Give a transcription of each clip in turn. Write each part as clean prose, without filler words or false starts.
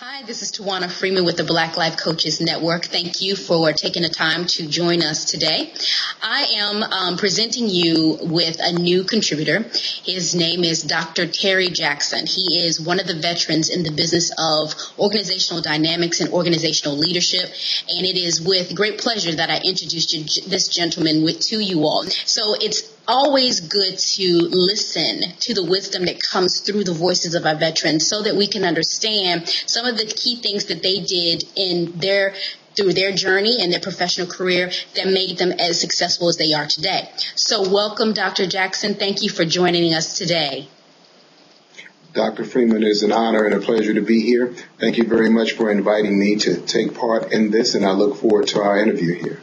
Hi, this is Tawana Freeman with the Black Life Coaches Network. Thank you for taking the time to join us today. I am presenting you with a new contributor. His name is Dr. Terry Jackson. He is one of the veterans in the business of organizational dynamics and organizational leadership, and it is with great pleasure that I introduce this gentleman to you all. So it's always good to listen to the wisdom that comes through the voices of our veterans so that we can understand some of the key things that they did through their journey and their professional career that made them as successful as they are today. So welcome, Dr. Jackson. Thank you for joining us today. Dr. Freeman, it is an honor and a pleasure to be here. Thank you very much for inviting me to take part in this, and I look forward to our interview here.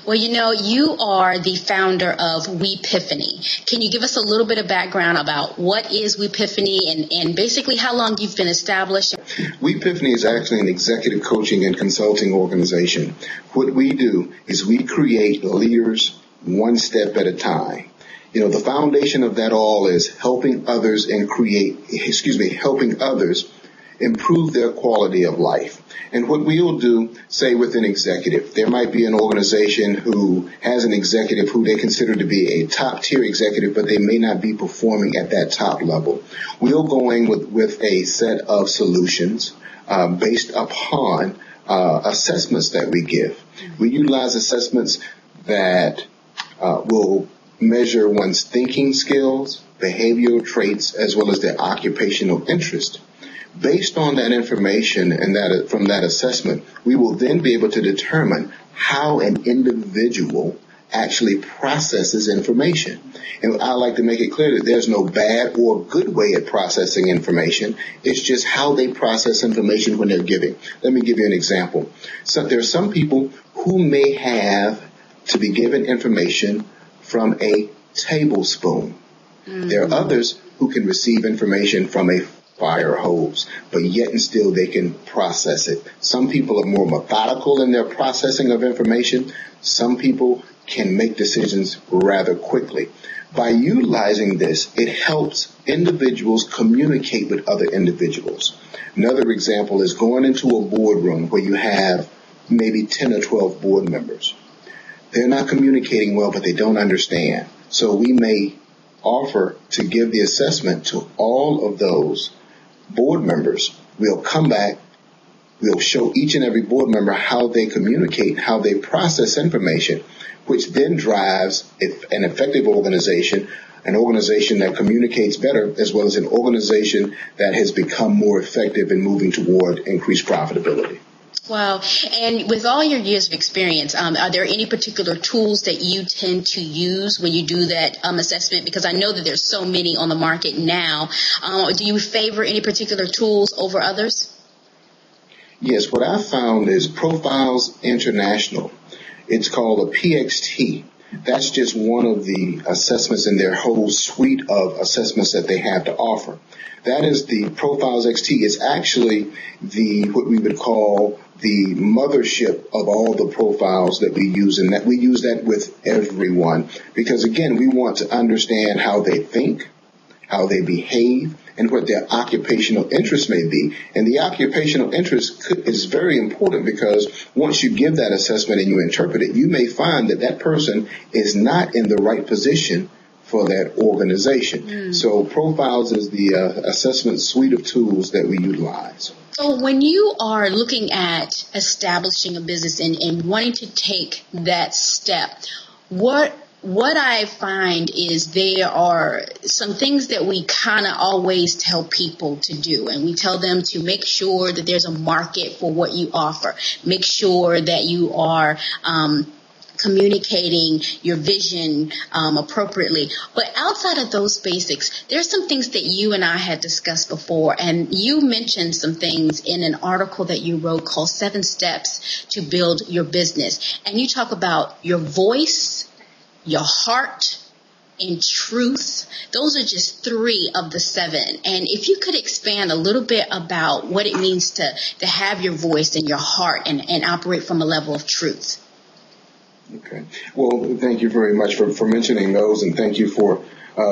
Well, you are the founder of We Epiphany. Can you give us a little bit of background about what is We Epiphany and basically how long you've been established? We Epiphany is actually an executive coaching and consulting organization. What we do is we create leaders one step at a time. The foundation of that all is helping others helping others improve their quality of life. And what we'll do, say with an executive, there might be an organization who has an executive who they consider to be a top tier executive, but they may not be performing at that top level. We'll go in with a set of solutions based upon assessments that we give. We utilize assessments that will measure one's thinking skills, behavioral traits, as well as their occupational interest. Based on that information and from that assessment, we will then be able to determine how an individual actually processes information. And I like to make it clear that there's no bad or good way of processing information. It's just how they process information when they're giving. Let me give you an example. So there are some people who may have to be given information from a tablespoon. There are others who can receive information from a fire hose, but yet and still they can process it. Some people are more methodical in their processing of information. Some people can make decisions rather quickly. By utilizing this, it helps individuals communicate with other individuals. Another example is going into a boardroom where you have maybe 10 or 12 board members. They're not communicating well, but they don't understand. So we may offer to give the assessment to all of those board members. We'll come back, we'll show each and every board member how they communicate, how they process information, which then drives an effective organization, an organization that communicates better, as well as an organization that has become more effective in moving toward increased profitability. Wow. And with all your years of experience, are there any particular tools that you tend to use when you do that assessment? Because I know that there's so many on the market now. Do you favor any particular tools over others? Yes, what I found is Profiles International. It's called a PXT. That's just one of the assessments in their whole suite of assessments that they have to offer. That is the Profiles XT. It's actually what we would call the mothership of all the profiles that we use, and that we use that with everyone because, again, we want to understand how they think, how they behave, and what their occupational interests may be. And the occupational interest is very important because once you give that assessment and you interpret it, you may find that person is not in the right position for that organization. So Profiles is the assessment suite of tools that we utilize. So when you are looking at establishing a business and wanting to take that step, what I find is there are some things that we kind of always tell people to do, and we tell them to make sure that there's a market for what you offer. Make sure that you are communicating your vision appropriately. But outside of those basics, there's some things that you and I had discussed before, and you mentioned some things in an article that you wrote called 7 Steps to Build Your Business. And you talk about your voice, your heart, and truth. Those are just 3 of the 7. And if you could expand a little bit about what it means to have your voice and your heart and operate from a level of truth. Okay. Well, thank you very much for mentioning those, and thank you for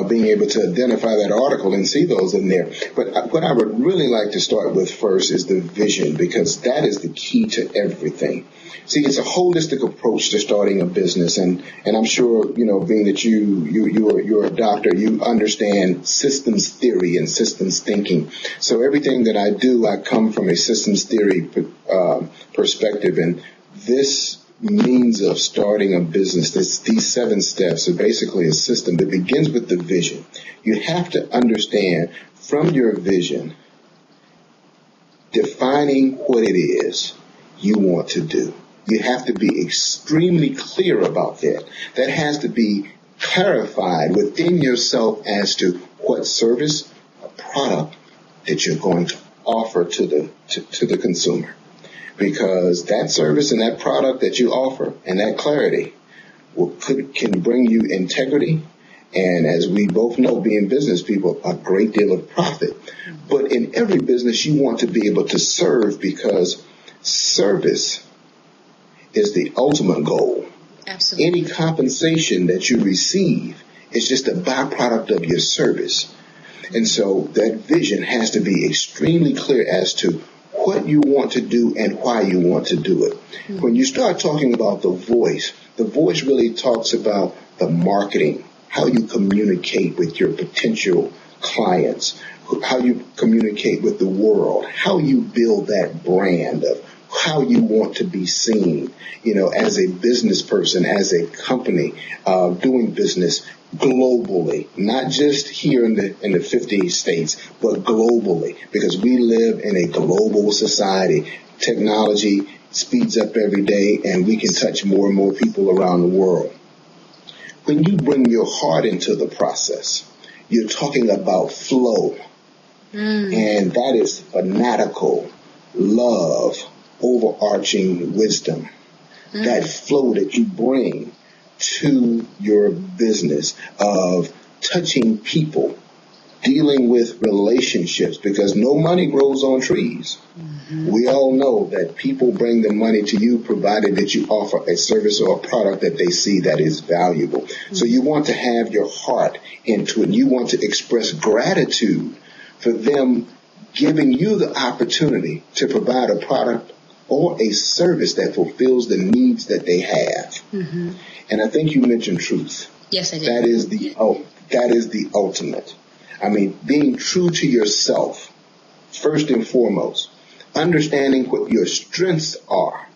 being able to identify that article and see those in there. But what I would really like to start with first is the vision, because that is the key to everything. See, it's a holistic approach to starting a business, and I'm sure, being that you're a doctor, you understand systems theory and systems thinking. So everything that I do, I come from a systems theory perspective, and this means of starting a business, these 7 steps are basically a system that begins with the vision. You have to understand from your vision, defining what it is you want to do. You have to be extremely clear about that. That has to be clarified within yourself as to what service or product that you're going to offer to the consumer. Because that service and that product that you offer and that clarity can bring you integrity, and as we both know, being business people, a great deal of profit. But in every business, you want to be able to serve, because service is the ultimate goal. Absolutely. Any compensation that you receive is just a byproduct of your service. And so that vision has to be extremely clear as to what you want to do and why you want to do it. Mm-hmm. When you start talking about the voice really talks about the marketing, how you communicate with your potential clients, how you communicate with the world, how you build that brand of how you want to be seen, as a business person, as a company, doing business globally, not just here in the 50 states, but globally, because we live in a global society. Technology speeds up every day, and we can touch more and more people around the world. When you bring your heart into the process, you're talking about flow, and that is fanatical love, overarching wisdom, that flow that you bring to your business of touching people, dealing with relationships, because no money grows on trees. Mm-hmm. We all know that people bring the money to you provided that you offer a service or a product that they see that is valuable. Mm-hmm. So you want to have your heart into it. You want to express gratitude for them giving you the opportunity to provide a product or a service that fulfills the needs that they have. Mm-hmm. And I think you mentioned truth. Yes, I did. That is the ultimate. I mean, being true to yourself, first and foremost, understanding what your strengths are.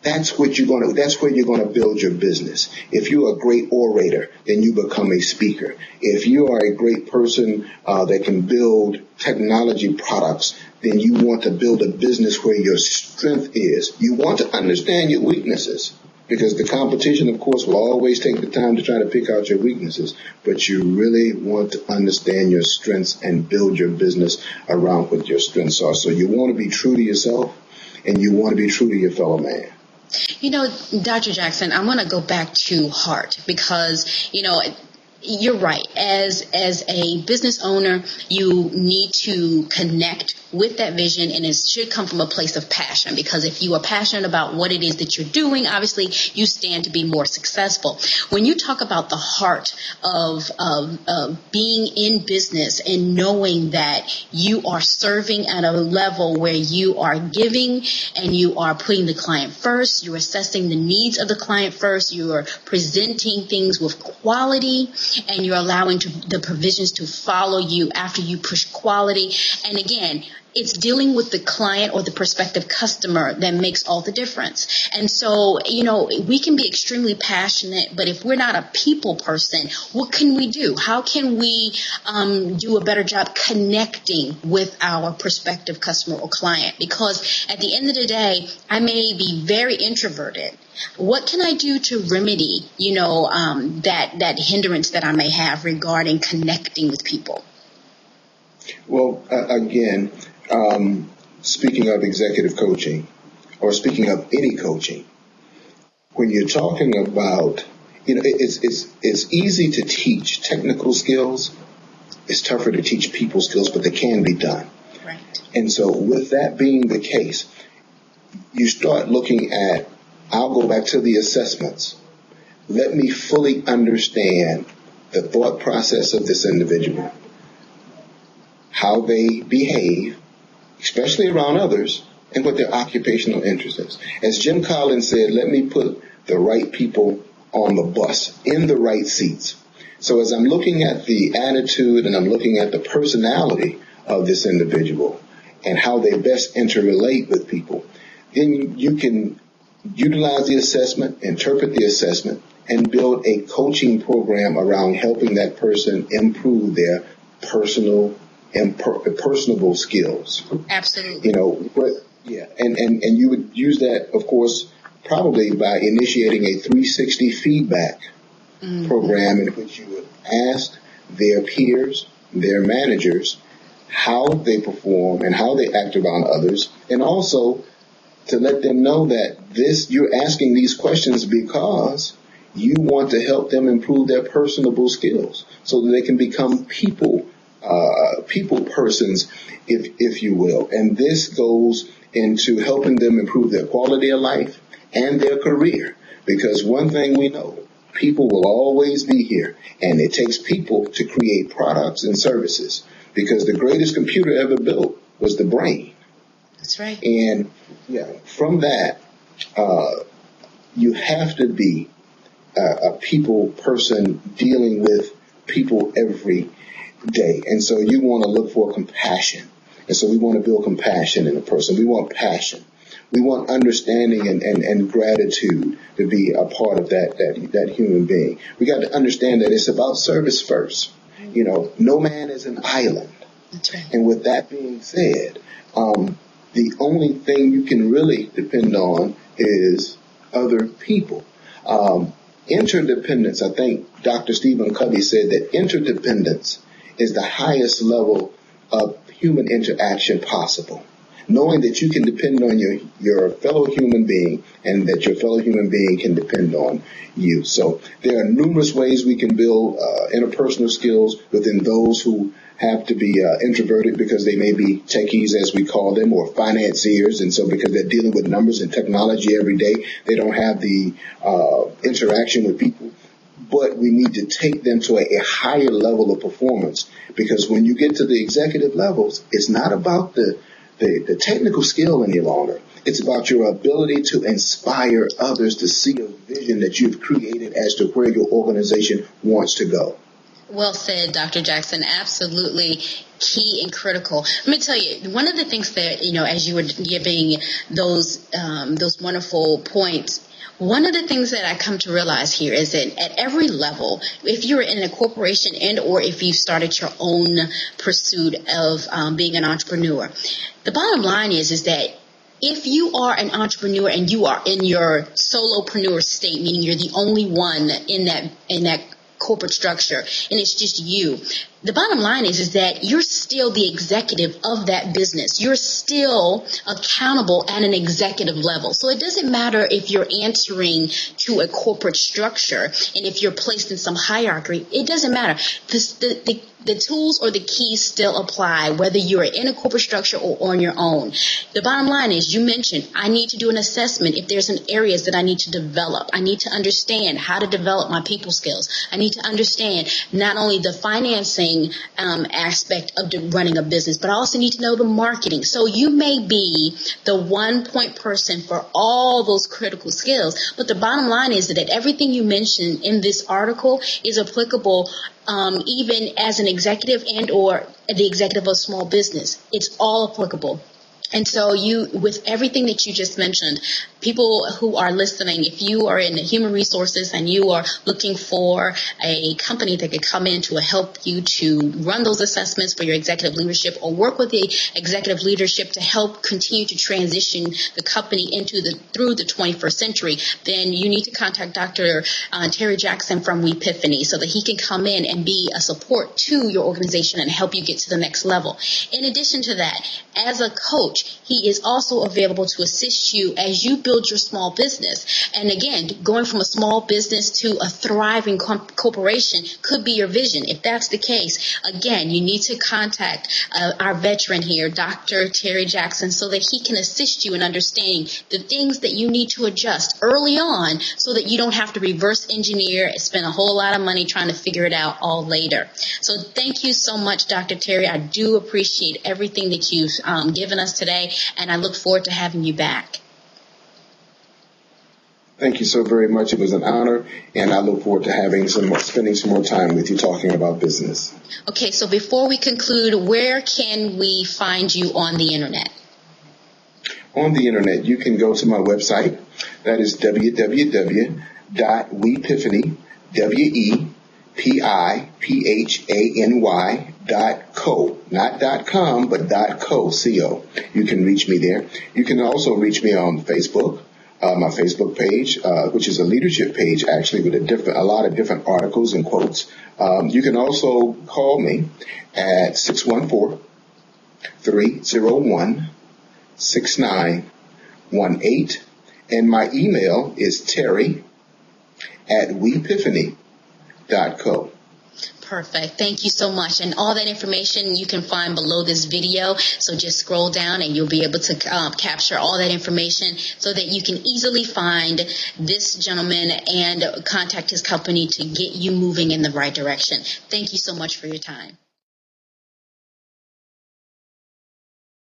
That's where you're going to build your business. If you're a great orator, then you become a speaker. If you are a great person that can build technology products, then you want to build a business where your strength is. You want to understand your weaknesses, because the competition, of course, will always take the time to try to pick out your weaknesses. But you really want to understand your strengths and build your business around what your strengths are. So you want to be true to yourself, and you want to be true to your fellow man. Dr. Jackson, I want to go back to heart, because, you're right. As a business owner, you need to connect with that vision, and it should come from a place of passion, because if you are passionate about what it is that you're doing, obviously you stand to be more successful. When you talk about the heart of being in business and knowing that you are serving at a level where you are giving and you are putting the client first, you're assessing the needs of the client first, you are presenting things with quality, and you're allowing the provisions to follow you after you push quality. And again, it's dealing with the client or the prospective customer that makes all the difference. And so, we can be extremely passionate, but if we're not a people person, what can we do? How can we do a better job connecting with our prospective customer or client? Because at the end of the day, I may be very introverted. What can I do to remedy, that hindrance that I may have regarding connecting with people? Well, again, speaking of executive coaching, or speaking of any coaching, when you're talking about, it's easy to teach technical skills. It's tougher to teach people skills, but they can be done. Right. And so with that being the case, you start looking at, I'll go back to the assessments. Let me fully understand the thought process of this individual, how they behave, especially around others, and what their occupational interest is. As Jim Collins said, let me put the right people on the bus, in the right seats. So as I'm looking at the attitude and I'm looking at the personality of this individual and how they best interrelate with people, then you can utilize the assessment, interpret the assessment, and build a coaching program around helping that person improve their personable skills. Absolutely. And you would use that, of course, probably by initiating a 360 feedback program in which you would ask their peers, their managers, how they perform and how they act around others, and also to let them know that you're asking these questions because you want to help them improve their personable skills so that they can become people persons, if you will. And this goes into helping them improve their quality of life and their career. Because one thing we know, people will always be here, and it takes people to create products and services. Because the greatest computer ever built was the brain. That's right. And from that, you have to be a people person dealing with people every day. And so you want to look for compassion. And so we want to build compassion in a person. We want passion. We want understanding and gratitude to be a part of that human being. We got to understand that it's about service first. No man is an island. That's right. And with that being said, the only thing you can really depend on is other people. Interdependence, I think Dr. Stephen Covey said that interdependence is the highest level of human interaction possible. Knowing that you can depend on your fellow human being and that your fellow human being can depend on you. So there are numerous ways we can build interpersonal skills within those who have to be introverted because they may be techies, as we call them, or financiers. And so because they're dealing with numbers and technology every day, they don't have the interaction with people. But we need to take them to a higher level of performance, because when you get to the executive levels, it's not about the technical skill any longer. It's about your ability to inspire others to see a vision that you've created as to where your organization wants to go. Well said, Dr. Jackson. Absolutely key and critical. Let me tell you, one of the things that, as you were giving those wonderful points, one of the things that I come to realize here is that at every level, if you're in a corporation and or if you've started your own pursuit of being an entrepreneur, the bottom line is that if you are an entrepreneur and you are in your solopreneur state, meaning you're the only one in that corporate structure and it's just you, the bottom line is that you're still the executive of that business. You're still accountable at an executive level. So it doesn't matter if you're answering to a corporate structure and if you're placed in some hierarchy. It doesn't matter. The tools or the keys still apply, whether you're in a corporate structure or on your own. The bottom line is, you mentioned, I need to do an assessment if there's some areas that I need to develop. I need to understand how to develop my people skills. I need to understand not only the financing aspect of running a business, but I also need to know the marketing. So you may be the one point person for all those critical skills, but the bottom line is that everything you mentioned in this article is applicable even as an executive and or the executive of a small business. It's all applicable. And so with everything that you just mentioned, people who are listening, if you are in human resources and you are looking for a company that could come in to help you to run those assessments for your executive leadership or work with the executive leadership to help continue to transition the company through the 21st century, then you need to contact Dr. Terry Jackson from We Epiphany so that he can come in and be a support to your organization and help you get to the next level. In addition to that, as a coach, he is also available to assist you as you build build your small business. And again, going from a small business to a thriving corporation could be your vision. If that's the case, again, you need to contact our veteran here, Dr. Terry Jackson, so that he can assist you in understanding the things that you need to adjust early on so that you don't have to reverse engineer and spend a whole lot of money trying to figure it out all later. So thank you so much, Dr. Terry. I do appreciate everything that you've given us today, and I look forward to having you back. Thank you so very much. It was an honor, and I look forward to spending some more time with you talking about business. Okay, so before we conclude, where can we find you on the internet? On the internet, you can go to my website. That is www.weepiphany, WEPIPHANY.co. Not .com, but .co, C-O. You can reach me there. You can also reach me on Facebook. My Facebook page, which is a leadership page, actually, with a lot of different articles and quotes. You can also call me at 614-301-6918, and my email is terry@weepiphany.co. Perfect. Thank you so much. And all that information you can find below this video. So just scroll down and you'll be able to capture all that information so that you can easily find this gentleman and contact his company to get you moving in the right direction. Thank you so much for your time.